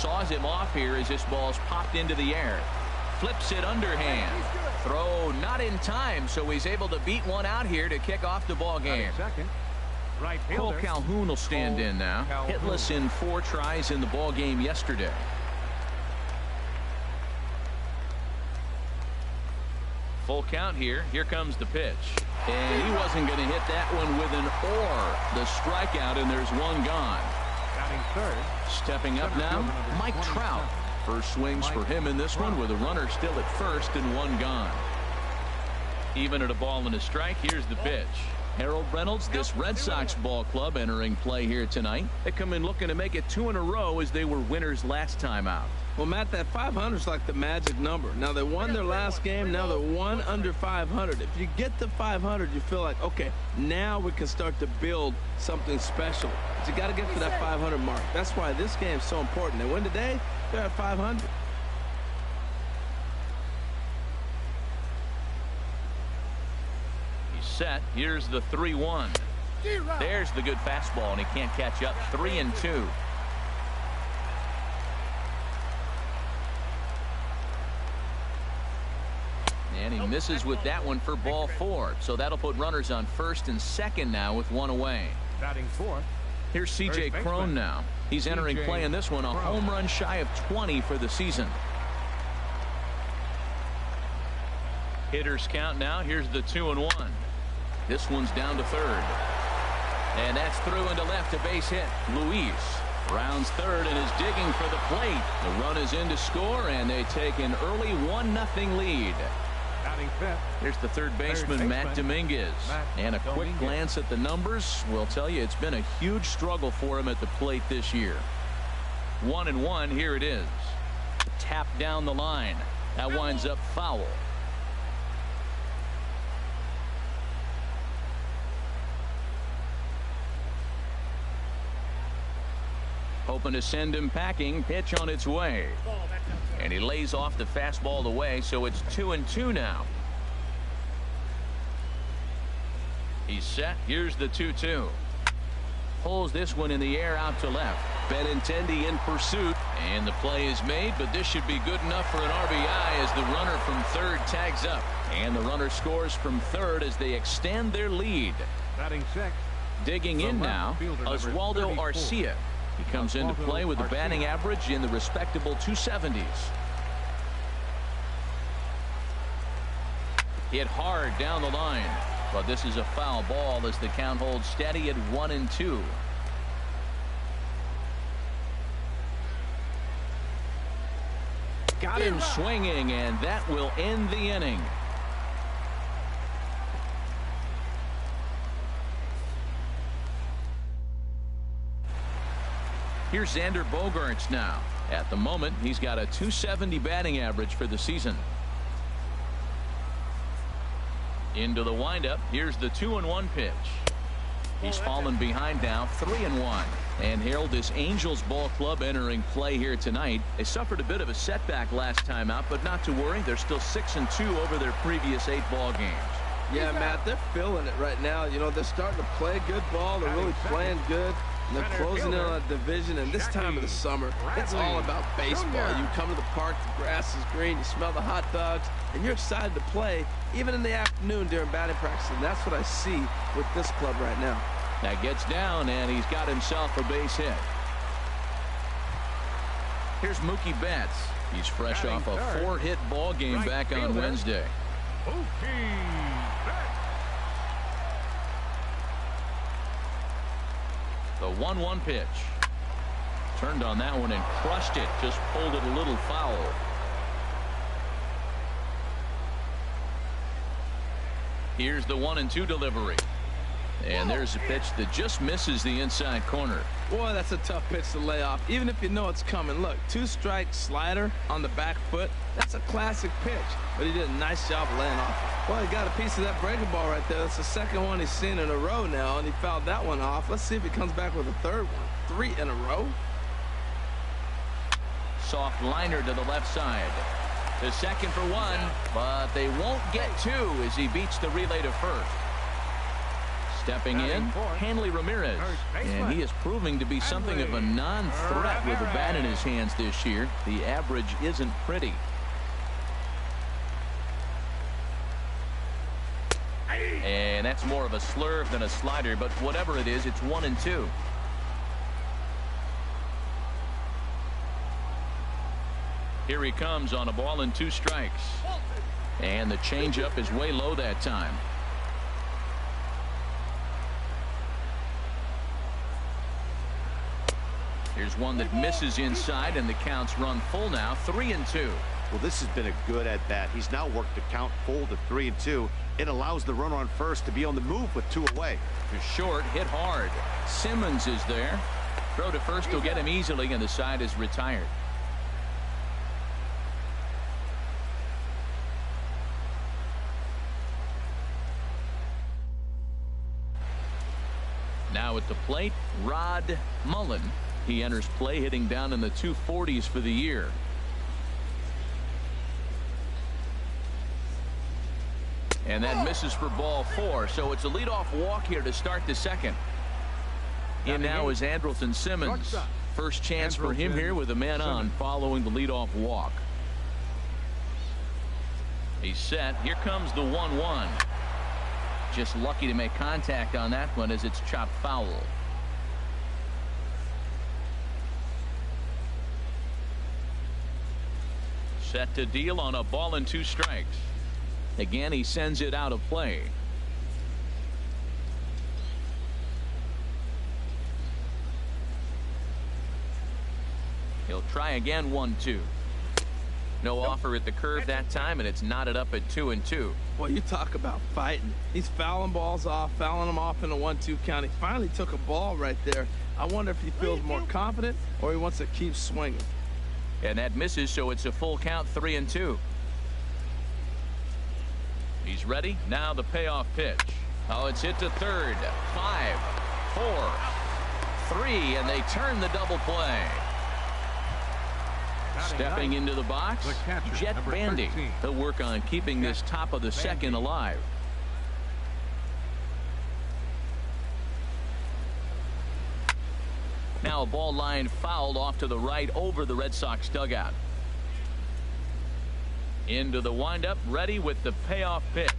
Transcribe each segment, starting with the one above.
saws him off here as this ball's popped into the air. Flips it underhand. Throw not in time, so he's able to beat one out here to kick off the ball game. Cole Calhoun will stand in now. Hitless in 4 tries in the ball game yesterday. Full count here. Here comes the pitch. And he wasn't going to hit that one with an the strikeout, and there's one gone. Stepping up now, Mike Trout. First swings for him in this one with a runner still at first and one gone. Even at a ball and a strike, here's the pitch. Harold Reynolds, this Red Sox ball club entering play here tonight. They come in looking to make it 2 in a row as they were winners last time out. Well, Matt, that 500 is like the magic number. Now, they won their last game. Now they're 1 under 500. If you get to 500, you feel like, okay, now we can start to build something special. But you got to get to that 500 mark. That's why this game is so important. They win today, they're at 500. He's set. Here's the 3-1. There's the good fastball, and he can't catch up. 3-2. And he misses with that one for ball 4. So that'll put runners on first and second now with 1 away. Batting 4th. Here's C.J. Cron now. He's entering play in this one, a home run shy of 20 for the season. Hitters count now. Here's the 2-1. This one's down to third. And that's through into left, a base hit. Luis rounds third and is digging for the plate. The run is in to score, and they take an early 1-0 lead. Here's the third baseman, Matt Dominguez. And a quick glance at the numbers will tell you it's been a huge struggle for him at the plate this year. 1-1, here it is. Tapped down the line. That winds up foul. Hoping to send him packing. Pitch on its way. And he lays off the fastball away, so it's 2-2 now. He's set. Here's the 2-2. Pulls this one in the air out to left. Benintendi in pursuit, and the play is made, but this should be good enough for an RBI as the runner from third tags up. And the runner scores from third as they extend their lead. Batting 6th. Digging in now, Oswaldo Arcia. He comes into play with a batting average in the respectable 270s. Hit hard down the line, but this is a foul ball as the count holds steady at 1-2. Got him swinging, and that will end the inning. Here's Xander Bogaerts now. At the moment, he's got a 270 batting average for the season. Into the windup. Here's the 2-1 pitch. He's fallen behind now, 3-1. And Harold, this Angels ball club entering play here tonight. They suffered a bit of a setback last time out, but not to worry. They're still 6-2 over their previous 8 ball games. Yeah, Matt, they're feeling it right now. You know, they're starting to play good ball. They're really playing good. And they're closing in on a division, and this time of the summer, it's all about baseball. You come to the park, the grass is green, you smell the hot dogs, and you're excited to play, even in the afternoon during batting practice. And that's what I see with this club right now. That gets down, and he's got himself a base hit. Here's Mookie Betts. He's fresh off a 4-hit ball game back on Wednesday. The 1-1 pitch. Turned on that one and crushed it. Just pulled it a little foul. Here's the 1-2 delivery. And there's a pitch that just misses the inside corner. Boy, that's a tough pitch to lay off, even if you know it's coming. Look, 2-strike slider on the back foot. That's a classic pitch, but he did a nice job of laying off. Well, he got a piece of that breaking ball right there. That's the second one he's seen in a row now, and he fouled that one off. Let's see if he comes back with a third one. 3 in a row. Soft liner to the left side. The second for 1, but they won't get 2 as he beats the relay to first. Stepping in, Hanley Ramirez. And he is proving to be something of a non-threat with a bat in his hands this year. The average isn't pretty. And that's more of a slurve than a slider, but whatever it is, it's 1-2. Here he comes on a ball and 2 strikes. And the changeup is way low that time. Here's one that misses inside, and the count's run full now, 3-2. Well, this has been a good at bat. He's now worked the count full to 3-2. It allows the runner on first to be on the move with 2 away. To short, hit hard. Simmons is there. Throw to first will get him easily, and the side is retired. Now at the plate, Rod Mullen. He enters play hitting down in the 240s for the year. And that misses for ball 4. So it's a leadoff walk here to start the second. In now is Andrelton Simmons. First chance for him here with a man on following the leadoff walk. He's set. Here comes the 1-1. Just lucky to make contact on that one as it's chopped foul. Set to deal on a ball and 2 strikes. Again, he sends it out of play. He'll try again, 1-2. No offer at the curve that time, and it's knotted up at 2-2. Boy, you talk about fighting. He's fouling balls off, fouling them off in a 1-2 count. He finally took a ball right there. I wonder if he feels more confident or he wants to keep swinging. And that misses, so it's a full count, 3-2. He's ready. Now the payoff pitch. Oh, it's hit to third. 5, 4, 3, and they turn the double play. Stepping into the box, Jet Bandy. He'll work on keeping this top of the second alive. Now a ball line fouled off to the right over the Red Sox dugout. Into the windup, ready with the payoff pitch.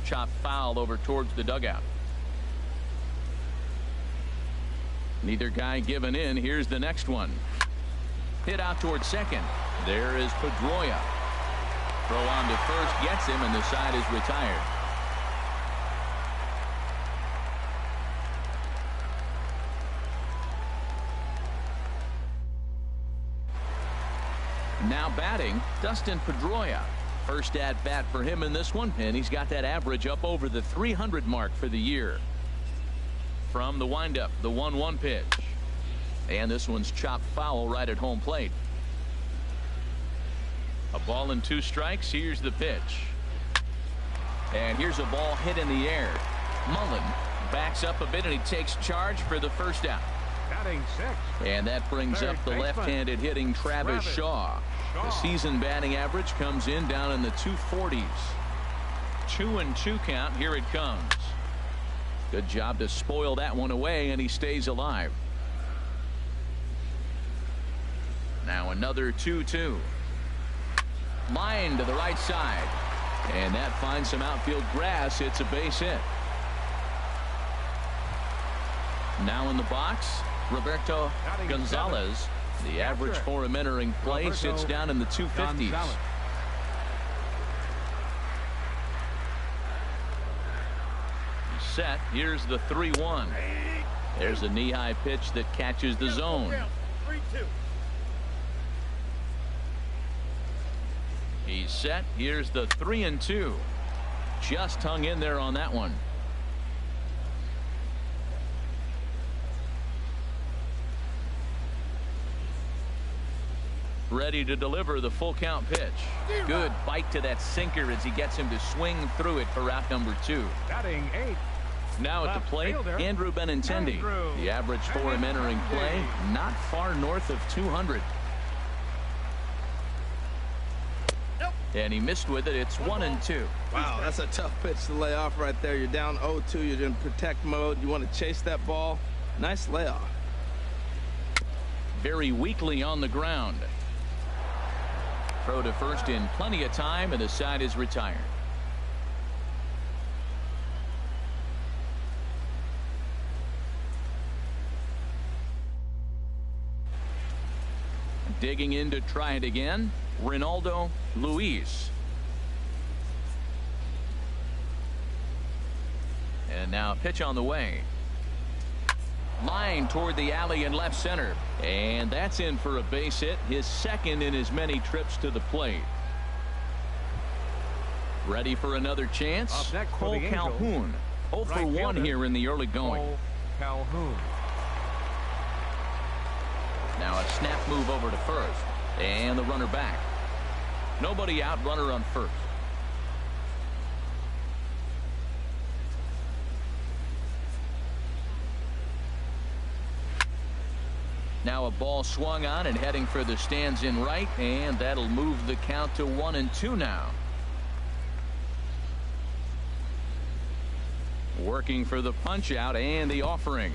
Chop foul over towards the dugout. Neither guy giving in. Here's the next one. Hit out towards second. There is Pedroia. Throw on to first, gets him, and the side is retired. Now batting, Dustin Pedroia. First at bat for him in this one, and he's got that average up over the 300 mark for the year. From the windup, the 1-1 pitch. And this one's chopped foul right at home plate. A ball and 2 strikes. Here's the pitch. And here's a ball hit in the air. Mullen backs up a bit, and he takes charge for the first out. Batting 6. And that brings up the left-handed hitting Travis Shaw. The season batting average comes in down in the 240s. 2-2 count. Here it comes. Good job to spoil that one away, and he stays alive. Now another 2-2. Line to the right side. And that finds some outfield grass. It's a base hit. Now in the box, Roberto Gonzalez. The average for him entering play sits down in the 250s. He's set. Here's the 3-1. There's a knee-high pitch that catches the zone. 3-2. He's set. Here's the 3-2. Just hung in there on that one. Ready to deliver the full count pitch. Good bite to that sinker as he gets him to swing through it for out number 2. Batting 8. Now at the plate, Andrew Benintendi. The average for him entering play, not far north of 200. And he missed with it. It's 1-2. Wow, that's a tough pitch to lay off right there. You're down 0-2. You're in protect mode. You want to chase that ball. Nice layoff. Very weakly on the ground. Throw to first in plenty of time, and the side is retired. Digging in to try it again, Ronaldo Luis. And now pitch on the way. Line toward the alley in left center. And that's in for a base hit, his second in as many trips to the plate. Ready for another chance? Cole Calhoun. 0 for 1 here in the early going. Cole Calhoun. Now a snap move over to first. And the runner back. Nobody out, runner on first. Now a ball swung on and heading for the stands in right, and that'll move the count to 1-2 now. Working for the punch out and the offering.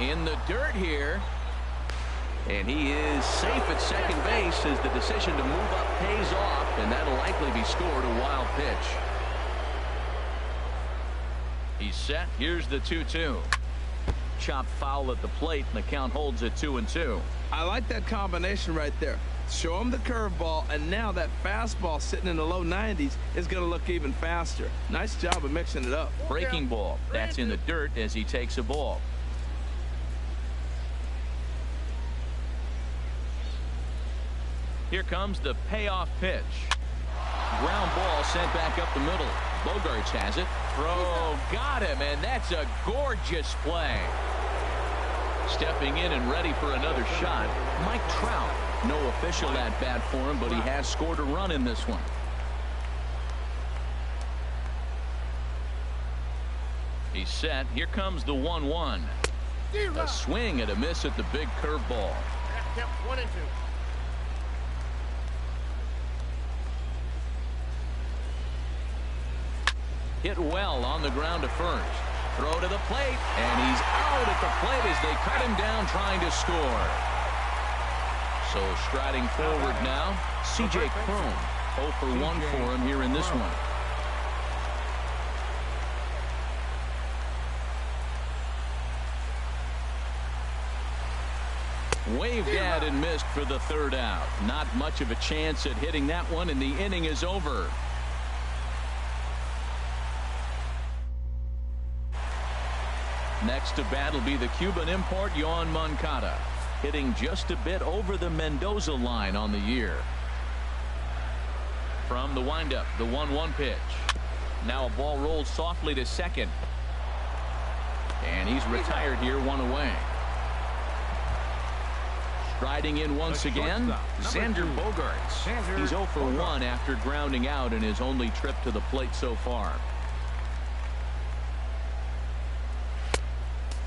In the dirt here. And he is safe at second base as the decision to move up pays off, and that'll likely be scored. A wild pitch. He's set. Here's the 2-2. Chop foul at the plate, and the count holds at 2-2. I like that combination right there. Show him the curveball, and now that fastball sitting in the low 90s is going to look even faster. Nice job of mixing it up. Breaking ball. That's in the dirt as he takes a ball. Here comes the payoff pitch. Ground ball sent back up the middle. Bogarts has it. Throw, got him, and that's a gorgeous play. Stepping in and ready for another shot, Mike Trout. No official at bat for him, but he has scored a run in this one. He's set. Here comes the 1-1. A swing and a miss at the big curveball. 1-2. Hit well on the ground to first. Throw to the plate, and he's out at the plate as they cut him down trying to score. So striding forward now, C.J. Cron. 0 for 1 for him here in this one. Waved at and missed for the third out. Not much of a chance at hitting that one, and the inning is over. Next to bat will be the Cuban import Yoan Moncada, hitting just a bit over the Mendoza line on the year. From the windup, the 1-1 pitch. Now a ball rolled softly to second. And he's retired here, 1 away. Striding in once again, Xander Bogarts. He's 0 for 1 after grounding out in his only trip to the plate so far.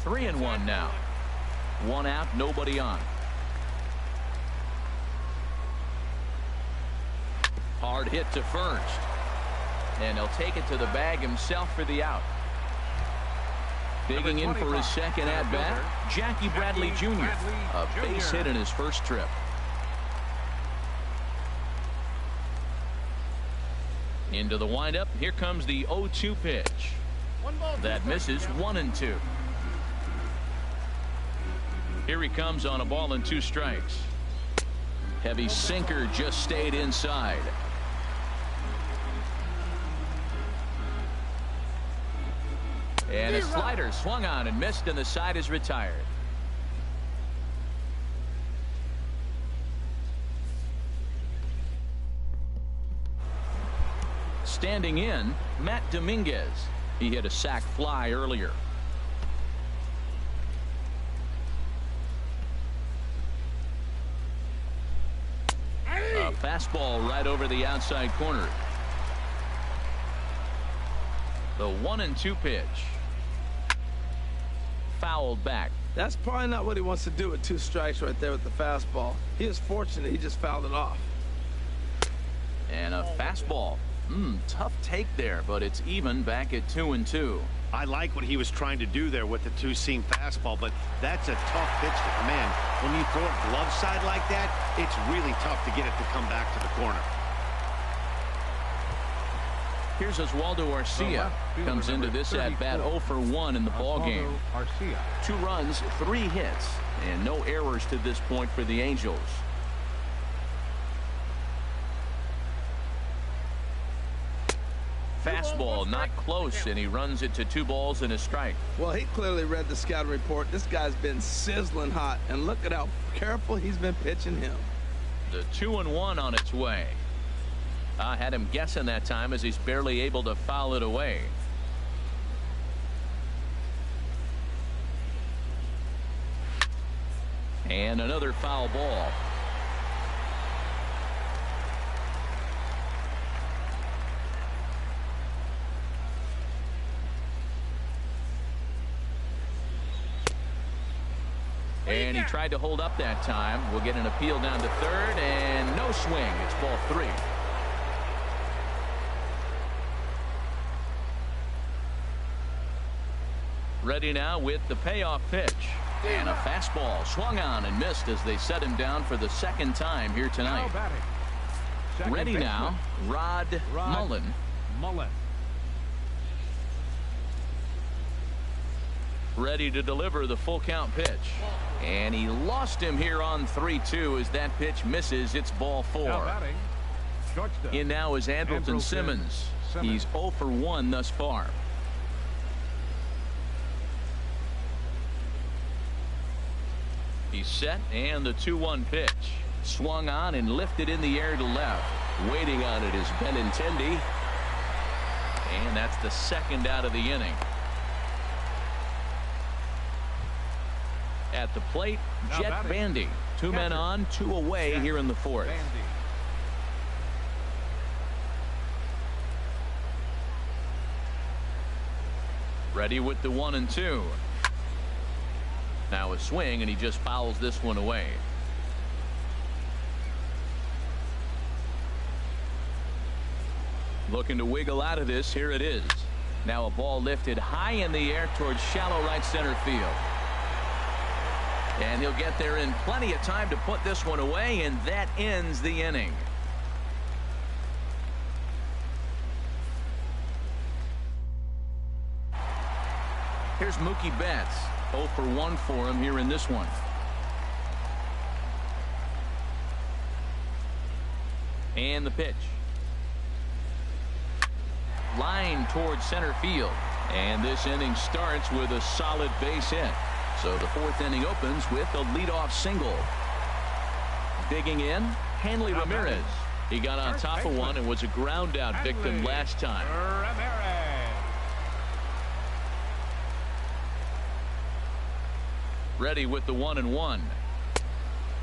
3-1 now. 1 out, nobody on. Hard hit to first. And he'll take it to the bag himself for the out. Digging in for his second at-bat, Jackie Bradley Jr. A base hit in his first trip. Into the windup. Here comes the 0-2 pitch. That misses. 1-2. Here he comes on a ball and 2 strikes. Heavy sinker just stayed inside. And a slider swung on and missed, and the side is retired. Standing in, Matt Dominguez. He hit a sac fly earlier. A fastball right over the outside corner. The 1-2 pitch. Fouled back. That's probably not what he wants to do with 2 strikes right there with the fastball. He is fortunate he just fouled it off. And a fastball. Tough take there, but it's even back at 2-2. I like what he was trying to do there with the two-seam fastball, but that's a tough pitch to command. When you throw it glove side like that, it's really tough to get it to come back to the corner. Here's Oswaldo Arcia. Comes into this at-bat 0 for 1 in the ballgame. 2 runs, 3 hits, and no errors to this point for the Angels. Fastball not close, and he runs it to 2 balls and a strike. Well, he clearly read the scouting report. This guy's been sizzling hot, and look at how careful he's been pitching him. The 2-1 on its way. I had him guessing that time as he's barely able to foul it away. And another foul ball. And he tried to hold up that time. We'll get an appeal down to third, and no swing. It's ball 3. Ready now with the payoff pitch. And a fastball swung on and missed as they set him down for the 2nd time here tonight. Ready now, Rod Mullen. Ready to deliver the full count pitch. And he lost him here on 3-2 as that pitch misses. It's ball 4. In now is Andrelton Simmons. He's 0 for 1 thus far. He's set, and the 2-1 pitch. Swung on and lifted in the air to left. Waiting on it is Benintendi. And that's the 2nd out of the inning. At the plate, Jet Bandy. 2 men on, 2 away here in the 4th. Ready with the 1-2. Now a swing, and he just fouls this one away. Looking to wiggle out of this. Here it is. Now a ball lifted high in the air towards shallow right center field. And he'll get there in plenty of time to put this one away, and that ends the inning. Here's Mookie Betts. 0 for 1 for him here in this one. And the pitch. Line towards center field. And this inning starts with a solid base hit. So the 4th inning opens with a leadoff single. Digging in, Hanley Ramirez. He got on top of one and was a ground out victim last time. Ready with the 1-1.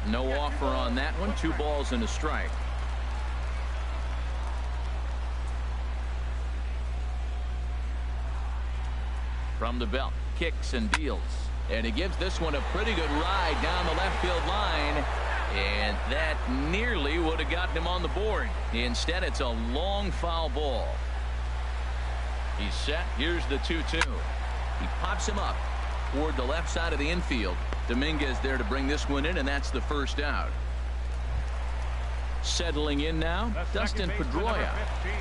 No offer on that one. 2 balls and a strike. From the belt, kicks and deals. And he gives this one a pretty good ride down the left field line. And that nearly would have gotten him on the board. Instead, it's a long foul ball. He's set. Here's the 2-2. He pops him up toward the left side of the infield. Dominguez there to bring this one in, and that's the 1st out. Settling in now, Dustin Pedroia.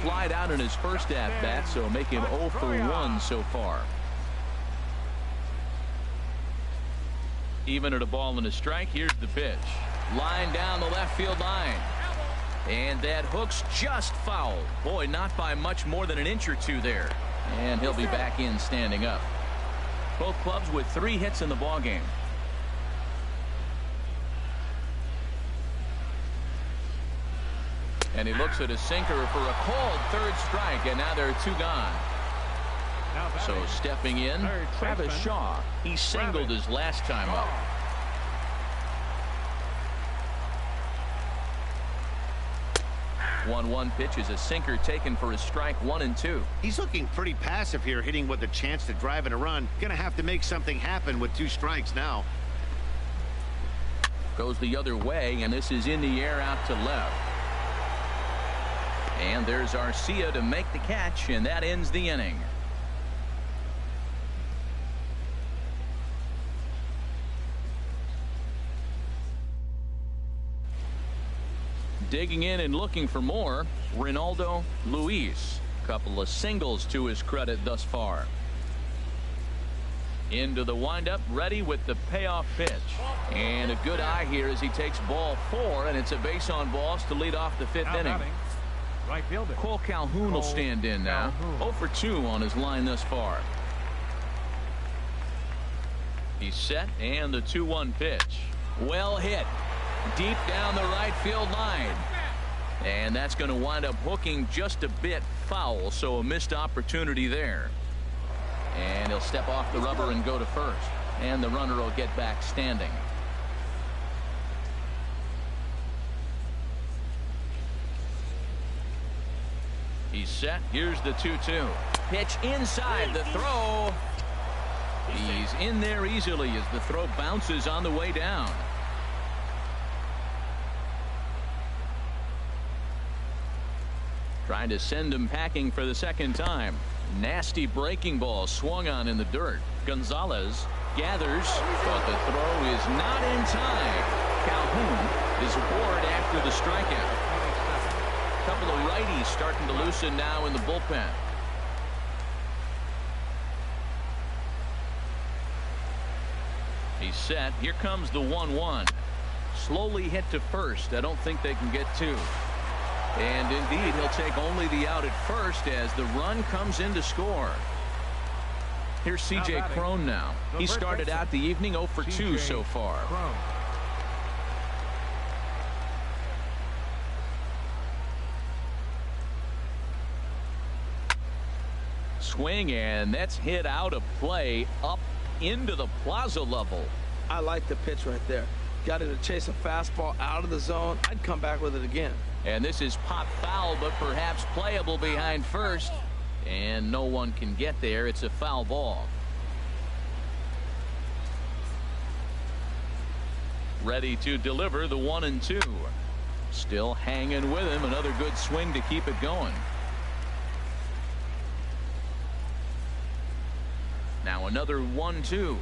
Flied out in his first at-bat, so making 0 for 1 so far. Even at a ball and a strike. Here's the pitch. Line down the left field line. And that hook's just foul. Boy, not by much more than an inch or 2 there. And he'll be back in standing up. Both clubs with 3 hits in the ballgame. And he looks at a sinker for a called 3rd strike, and now there are 2 gone. So stepping in, Travis Shaw. He singled his last time up. One pitch is a sinker taken for a strike. 1-2. He's looking pretty passive here, hitting with a chance to drive in a run. Gonna have to make something happen with 2 strikes now. Goes the other way, and this is in the air out to left. And there's Arcia to make the catch, and that ends the inning. Digging in and looking for more, Ronaldo Luis. Couple of singles to his credit thus far. Into the windup, ready with the payoff pitch. And a good eye here as he takes ball 4, and it's a base on balls to lead off the 5th inning. Right fielder Cole Calhoun will stand in now. 0 for 2 on his line thus far. He's set, and the 2-1 pitch. Well hit. Deep down the right field line. And that's going to wind up hooking just a bit foul, so a missed opportunity there. And he'll step off the rubber and go to first. And the runner will get back standing. He's set. Here's the 2-2. Pitch inside the throw. He's in there easily as the throw bounces on the way down. Trying to send him packing for the second time. Nasty breaking ball swung on in the dirt. Gonzalez gathers, but the throw is not in time. Calhoun is aboard after the strikeout. Couple of righties starting to loosen now in the bullpen. He's set. Here comes the 1-1. Slowly hit to first. I don't think they can get 2. And indeed, he'll take only the out at first as the run comes in to score. Here's C.J. Cron now. He started out the evening 0 for 2 so far. Swing, and that's hit out of play up into the plaza level. I like the pitch right there. Got it to chase a fastball out of the zone. I'd come back with it again. And this is pop foul, but perhaps playable behind first. And no one can get there. It's a foul ball. Ready to deliver the 1-2. Still hanging with him. Another good swing to keep it going. Now another 1-2.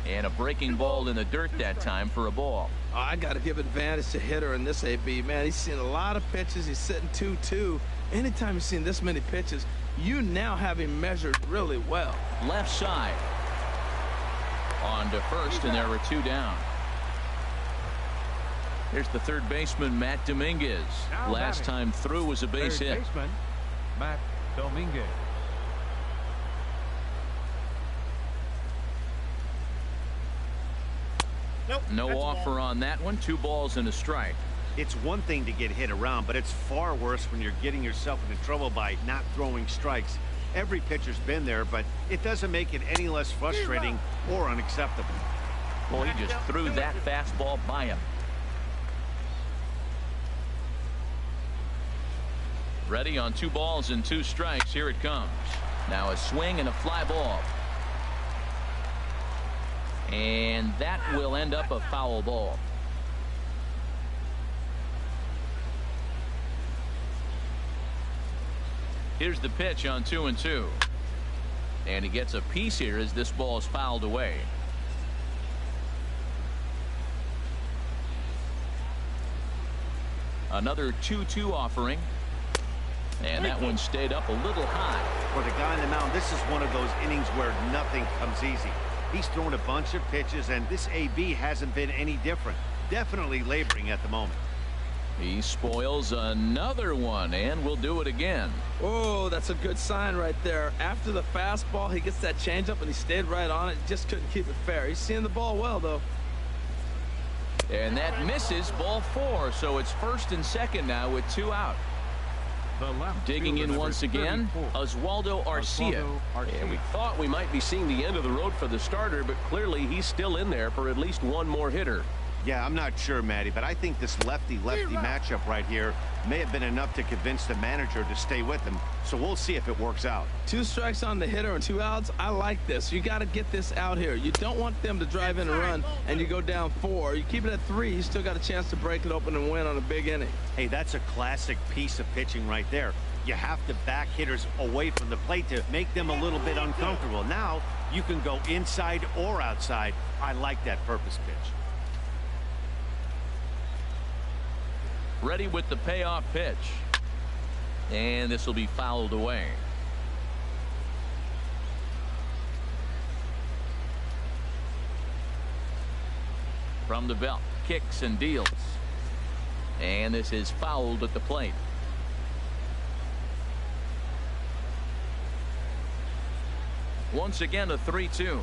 And a breaking ball in the dirt that time for a ball. Oh, I got to give advantage to hitter in this AB. Man, he's seen a lot of pitches. He's sitting 2-2. Anytime you've seen this many pitches, you now have him measured really well. Left side. On to first, and there are 2 down. Here's the third baseman, Matt Dominguez. Last time through was a base hit. Third baseman, Matt Dominguez. Nope, no offer on that one. 2 balls and a strike. It's one thing to get hit around, but it's far worse when you're getting yourself into trouble by not throwing strikes. Every pitcher's been there, but it doesn't make it any less frustrating or unacceptable. Well, he just threw that fastball by him. Ready on 2 balls and 2 strikes. Here it comes. Now a swing and a fly ball. And that will end up a foul ball. Here's the pitch on 2-2. And he gets a piece here as this ball is fouled away. Another 2-2 offering. And that one stayed up a little high. For the guy on the mound, this is one of those innings where nothing comes easy. He's thrown a bunch of pitches, and this AB hasn't been any different. Definitely laboring at the moment. He spoils another one, and will do it again. Oh, that's a good sign right there. After the fastball, he gets that changeup, and he stayed right on it. Just couldn't keep it fair. He's seeing the ball well, though. And that misses, ball 4. So it's first and second now with 2 out. Digging in once again, Oswaldo Arcia. And we thought we might be seeing the end of the road for the starter, but clearly he's still in there for at least one more hitter. Yeah, I'm not sure, Matty, but I think this lefty-lefty matchup right here may have been enough to convince the manager to stay with him. So we'll see if it works out. 2 strikes on the hitter and 2 outs. I like this. You got to get this out here. You don't want them to drive in and run and you go down 4. You keep it at 3. You still got a chance to break it open and win on a big inning. Hey, that's a classic piece of pitching right there. You have to back hitters away from the plate to make them a little bit uncomfortable. Now you can go inside or outside. I like that purpose pitch. Ready with the payoff pitch. And this will be fouled away. From the belt, kicks and deals. And this is fouled at the plate. Once again, a 3-2.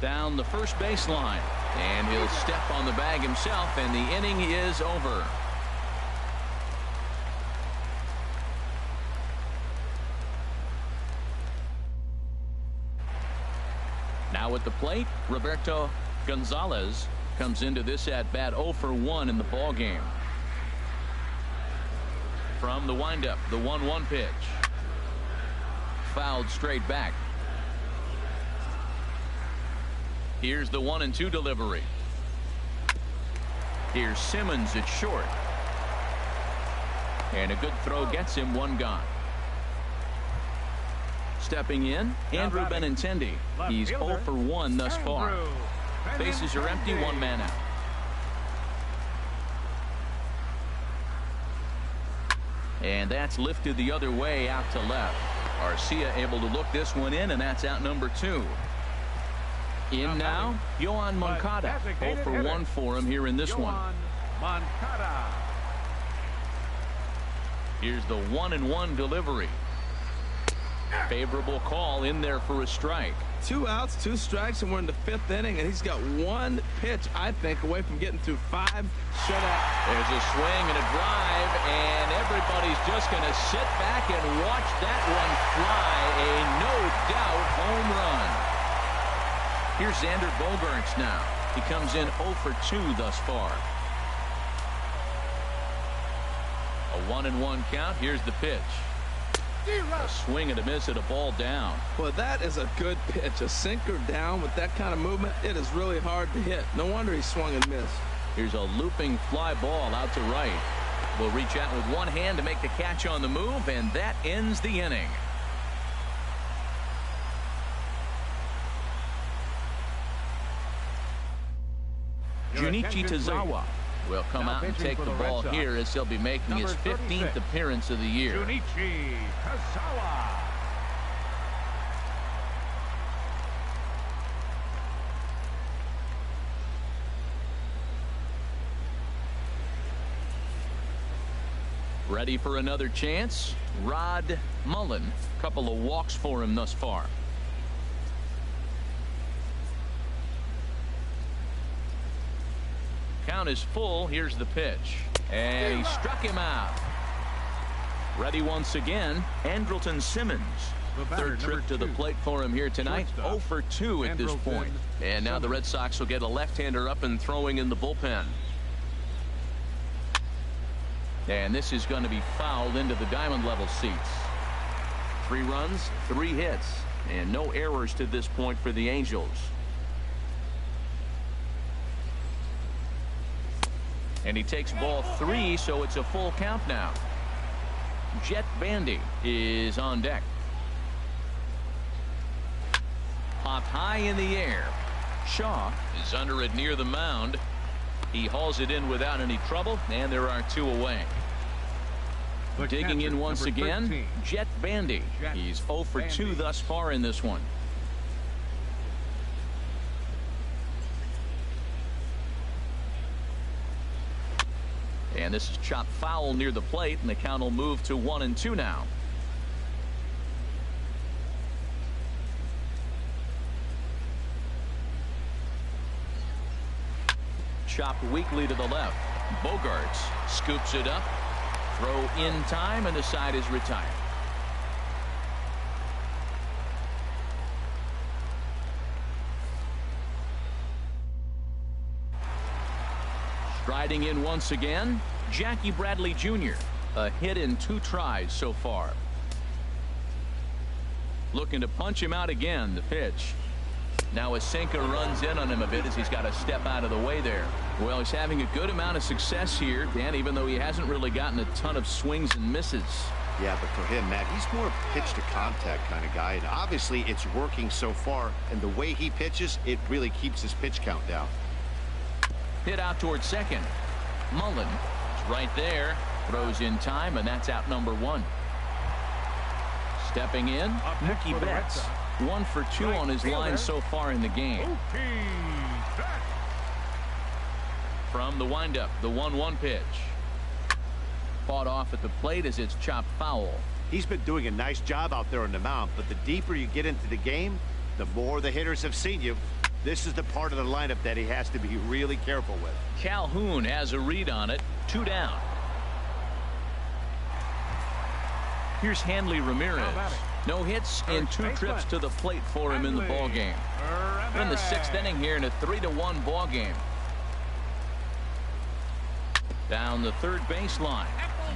Down the first baseline. And he'll step on the bag himself, and the inning is over. Now at the plate, Roberto Gonzalez comes into this at bat 0 for 1 in the ball game. From the windup, the 1-1 pitch. Fouled straight back. Here's the 1-2 delivery. Here's Simmons at short. And a good throw gets him 1 gone. Stepping in, Andrew Benintendi. He's 0 for 1 thus far. Bases are empty, 1 man out. And that's lifted the other way out to left. Garcia able to look this one in, and that's out number 2. In now, Yoan Moncada. 0 for 1 for him here in this one. Here's the 1-1 delivery. Favorable call in there for a strike. 2 outs, 2 strikes, and we're in the 5th inning, and he's got 1 pitch, I think, away from getting through 5 shutout. There's a swing and a drive, and everybody's just going to sit back and watch that one fly. A no-doubt home run. Here's Xander Bogaerts now. He comes in 0 for 2 thus far. A 1-1 count. Here's the pitch. A swing and a miss at a ball down. Well, that is a good pitch. A sinker down with that kind of movement. It is really hard to hit. No wonder he swung and missed. Here's a looping fly ball out to right. Will reach out with one hand to make the catch on the move, and that ends the inning. Junichi Tazawa will come out and take the ball here as he'll be making his 15th appearance of the year. Junichi Tazawa. Ready for another chance? Rod Mullen. Couple of walks for him thus far. Count is full. Here's the pitch. And he struck him out. Ready once again, Andrelton Simmons. Third trip to the plate for him here tonight. 0 for 2 at this point. And now the Red Sox will get a left-hander up and throwing in the bullpen. And this is going to be fouled into the diamond level seats. 3 runs, 3 hits, and no errors to this point for the Angels. And he takes ball 3, so it's a full count now. Jet Bandy is on deck. Popped high in the air. Shaw is under it near the mound. He hauls it in without any trouble, and there are 2 away. Digging in once again, Jet Bandy. He's 0 for 2 thus far in this one. And this is chopped foul near the plate, and the count will move to 1-2 now. Chopped weakly to the left. Bogaerts scoops it up. Throw in time, and the side is retired. Striding in once again, Jackie Bradley Jr. A hit in 2 tries so far. Looking to punch him out again. The pitch. Now a sinker runs in on him a bit as he's got to step out of the way there. Well, he's having a good amount of success here, Dan, even though he hasn't really gotten a ton of swings and misses. Yeah, but for him, Matt, he's more pitch to contact kind of guy, and obviously it's working so far, and the way he pitches, it really keeps his pitch count down. Hit out towards second. Mullen is right there, throws in time, and that's out number 1. Stepping in, Mookie Betts. 1 for 2 on his line so far in the game. From the windup, the 1-1 pitch. Fought off at the plate as it's chopped foul. He's been doing a nice job out there on the mound, but the deeper you get into the game, the more the hitters have seen you. This is the part of the lineup that he has to be really careful with. Calhoun has a read on it. 2 down. Here's Hanley Ramirez. No hits in 2 trips to the plate for him in the ball game. We're in the 6th inning here in a 3-1 ball game. Down the third baseline,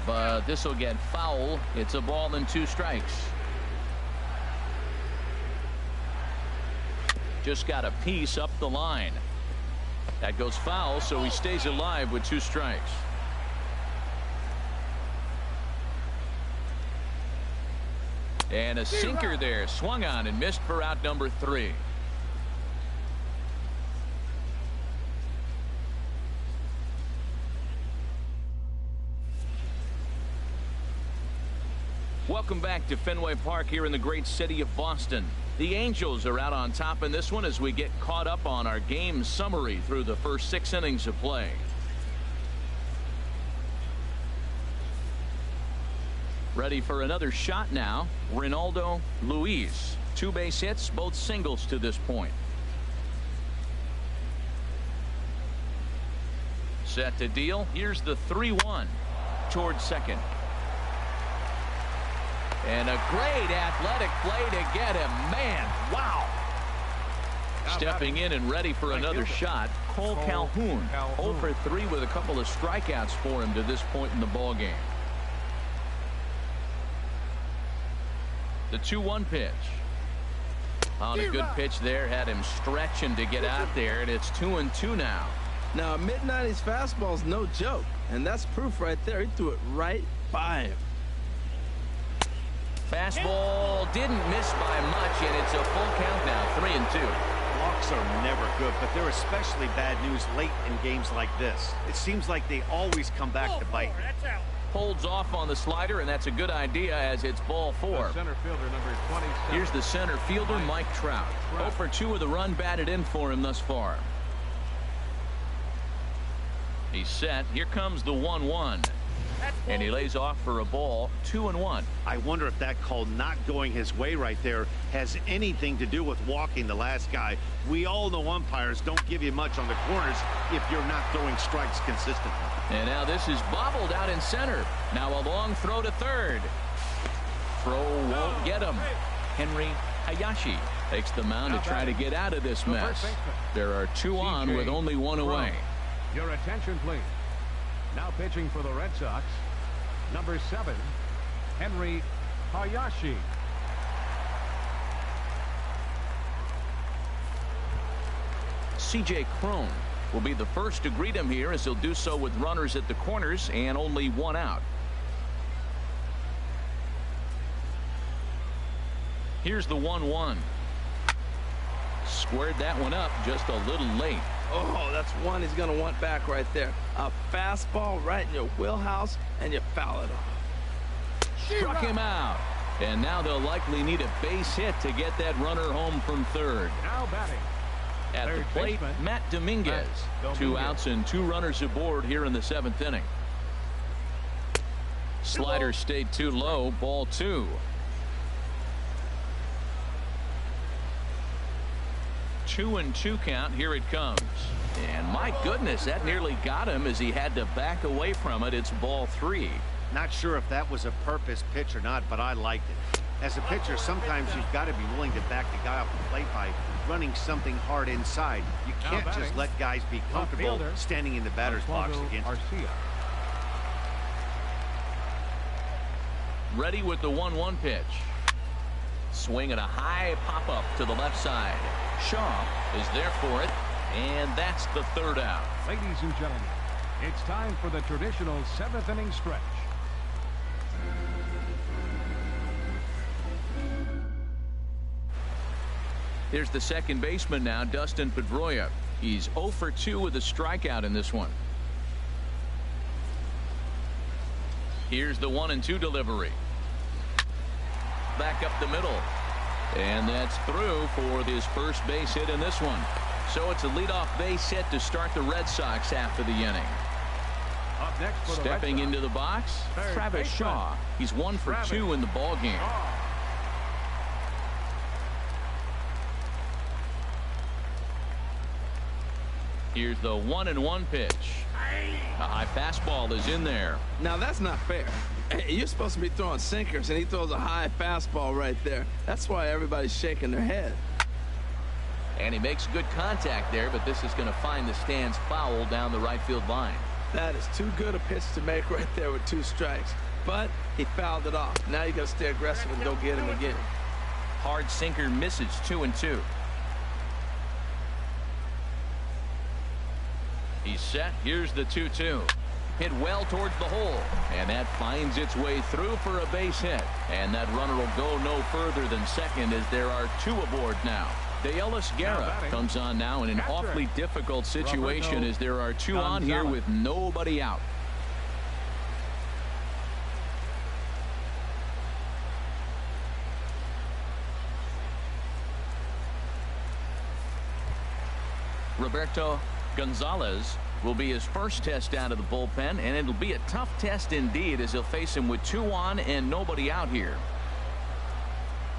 but this will get foul. It's a ball and 2 strikes. Just got a piece up the line. That goes foul, so he stays alive with 2 strikes. And a sinker there, swung on and missed for out number 3. Welcome back to Fenway Park here in the great city of Boston. The Angels are out on top in this one as we get caught up on our game summary through the first 6 innings of play. Ready for another shot now. Ronaldo Luis. 2 base hits, both singles to this point. Set to deal. Here's the 3-1 towards second. And a great athletic play to get him. Man, wow. Stepping in and ready for another shot, Cole Calhoun. 0 for 3 with a couple of strikeouts for him to this point in the ball game. The 2-1 pitch. On a good pitch there, had him stretching to get out there, and it's 2-2 now. Now, a mid-90s fastball is no joke, and that's proof right there. He threw it right by him. Fastball didn't miss by much, and it's a full count now, 3-2. Walks are never good, but they're especially bad news late in games like this. It seems like they always come back to bite. Holds off on the slider, and that's a good idea as it's ball 4. Center fielder number 27. Here's the center fielder, Mike Trout. 0 for 2 with a run batted in for him thus far. He's set. Here comes the 1-1. And he lays off for a ball. 2-1. I wonder if that call not going his way right there has anything to do with walking the last guy. We all know umpires don't give you much on the corners if you're not throwing strikes consistently. And now this is bobbled out in center. Now a long throw to third. Throw won't get him. Henry Hayashi takes the mound to try to get out of this mess. There are 2 on with only 1 away. Your attention, please. Now pitching for the Red Sox, number 7, Henry Hayashi. C.J. Cron will be the first to greet him here as he'll do so with runners at the corners and only 1 out. Here's the 1-1. Squared that one up just a little late. Oh, that's one he's going to want back right there. A fastball right in your wheelhouse, and you foul it off. Struck him out. And now they'll likely need a base hit to get that runner home from third. Now batting. At the plate, Matt Dominguez. 2 outs and 2 runners aboard here in the 7th inning. Slider stayed too low. Ball 2. 2-2 count. Here it comes. And my goodness, that nearly got him as he had to back away from it. It's ball 3. Not sure if that was a purpose pitch or not, but I liked it. As a pitcher, sometimes you've got to be willing to back the guy off the plate by running something hard inside. You can't just let guys be comfortable standing in the batter's box against you. Ready with the 1-1 pitch. Swing and a high pop-up to the left side. Shaw is there for it, and that's the third out. Ladies and gentlemen, it's time for the traditional 7th inning stretch. Here's the second baseman now, Dustin Pedroia. He's 0 for 2 with a strikeout in this one. Here's the 1-2 delivery. Back up the middle. And that's through for his first base hit in this one. So it's a leadoff base hit to start the Red Sox after the inning. Up next for the Stepping into the box, Travis Shaw. He's 1 for 2 in the ball game. Here's the 1-1 pitch. A high fastball is in there. Now that's not fair. You're supposed to be throwing sinkers, and he throws a high fastball right there. That's why everybody's shaking their head. And he makes good contact there, but this is going to find the stands foul down the right field line. That is too good a pitch to make right there with 2 strikes. But he fouled it off. Now you got to stay aggressive and go get him again. Hard sinker misses 2-2. He's set. Here's the 2-2. Hit well towards the hole, and that finds its way through for a base hit. And that runner will go no further than second as there are 2 aboard now. Deolis Guerra comes on now in an awfully difficult situation as there are 2 on here with nobody out. Roberto Gonzalez will be his first test out of the bullpen, and it'll be a tough test indeed as he'll face him with 2 on and nobody out here.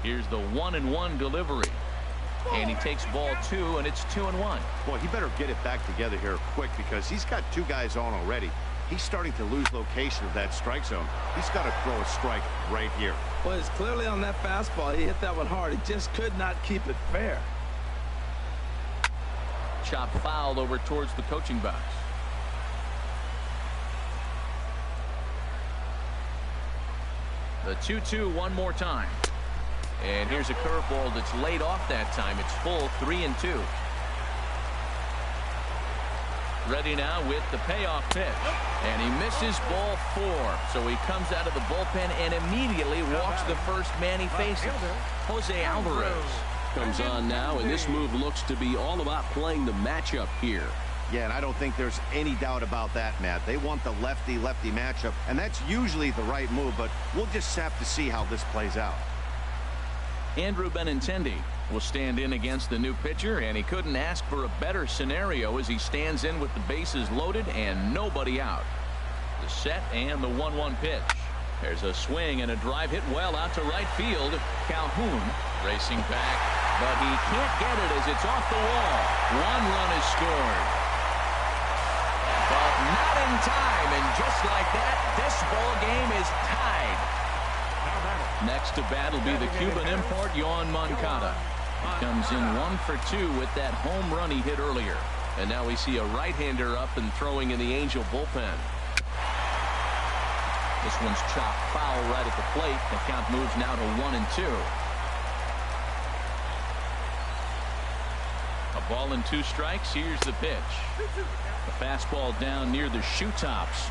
Here's the 1-1 delivery, and he takes ball 2, and it's 2-1. Boy, he better get it back together here quick because he's got 2 guys on already. He's starting to lose location of that strike zone. He's got to throw a strike right here. Well, it's clearly on that fastball. He hit that one hard. He just could not keep it fair. Chop foul over towards the coaching box. The 2-2 one more time. And here's a curveball that's laid off that time. It's full 3-2. Ready now with the payoff pitch. And he misses ball 4. So he comes out of the bullpen and immediately walks the first man he faces. Jose Alvarez comes on now, and this move looks to be all about playing the matchup here. Yeah, and I don't think there's any doubt about that, Matt. They want the lefty-lefty matchup, and that's usually the right move, but we'll just have to see how this plays out. Andrew Benintendi will stand in against the new pitcher, and he couldn't ask for a better scenario as he stands in with the bases loaded and nobody out. The set and the 1-1 pitch. There's a swing and a drive hit well out to right field. Calhoun racing back, but he can't get it as it's off the wall. 1 run is scored, but not in time, and just like that, this ball game is tied. Next to bat will be the Cuban import Yoan Moncada. He comes in 1 for 2 with that home run he hit earlier, and now we see a right-hander up and throwing in the Angel bullpen. This one's chopped foul right at the plate. The count moves now to 1-2. A ball and 2 strikes. Here's the pitch. The fastball down near the shoe tops.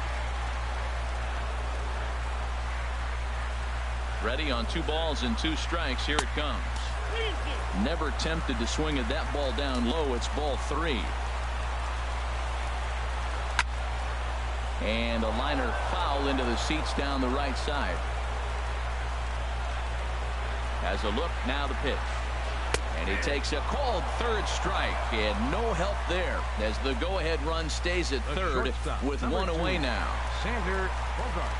Ready on 2 balls and 2 strikes. Here it comes. Never tempted to swing at that ball down low. It's ball 3. And a liner foul into the seats down the right side. Has a look, now the pitch. And he takes a called 3rd strike, and no help there as the go-ahead run stays at 3rd with 1 away now. Sander Bogart.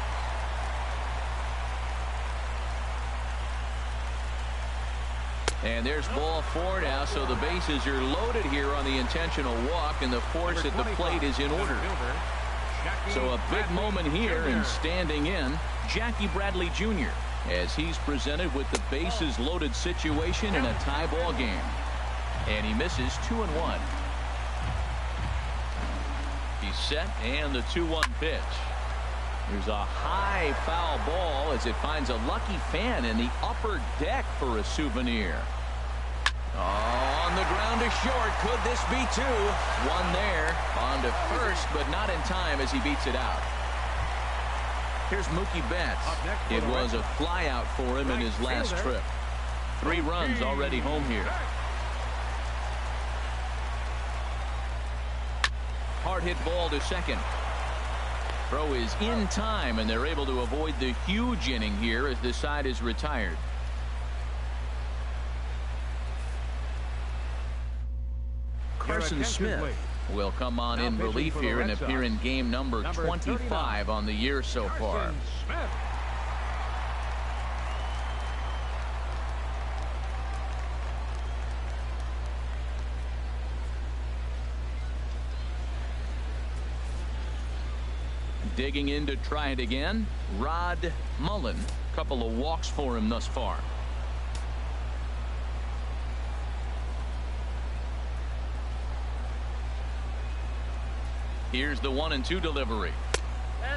And there's ball 4 now, so the bases are loaded here on the intentional walk, and the force at the plate is in order. So a big moment here, and standing in, Jackie Bradley Jr. as he's presented with the bases loaded situation in a tie ball game. And he misses 2-1. He's set, and the 2-1 pitch. There's a high foul ball as it finds a lucky fan in the upper deck for a souvenir. Oh, on the ground to short. Could this be two? One there. On to first, but not in time as he beats it out. Here's Mookie Betts. It was a fly out for him in his last trip. 3 runs already home here. Hard hit ball to second. Throw is in time, and they're able to avoid the huge inning here as the side is retired. Carson Smith will come on in relief here and appear in game number 25 on the year so far. Digging in to try it again, Rod Mullen. Couple of walks for him thus far. Here's the 1-2 delivery.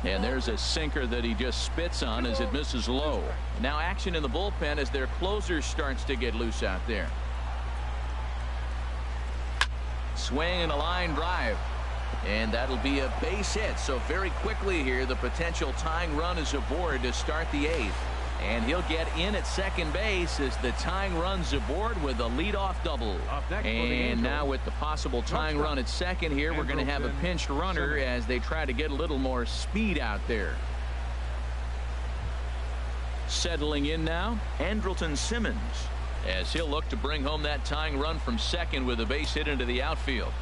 And there's a sinker that he just spits on as it misses low. Now action in the bullpen as their closer starts to get loose out there. Swing and a line drive. And that'll be a base hit. So very quickly here, the potential tying run is aboard to start the 8th. And he'll get in at second base as the tying run's aboard with a leadoff double. And now with the possible tying run at second here, we're going to have a pinched runner as they try to get a little more speed out there. Settling in now, Andrelton Simmons, as he'll look to bring home that tying run from second with a base hit into the outfield.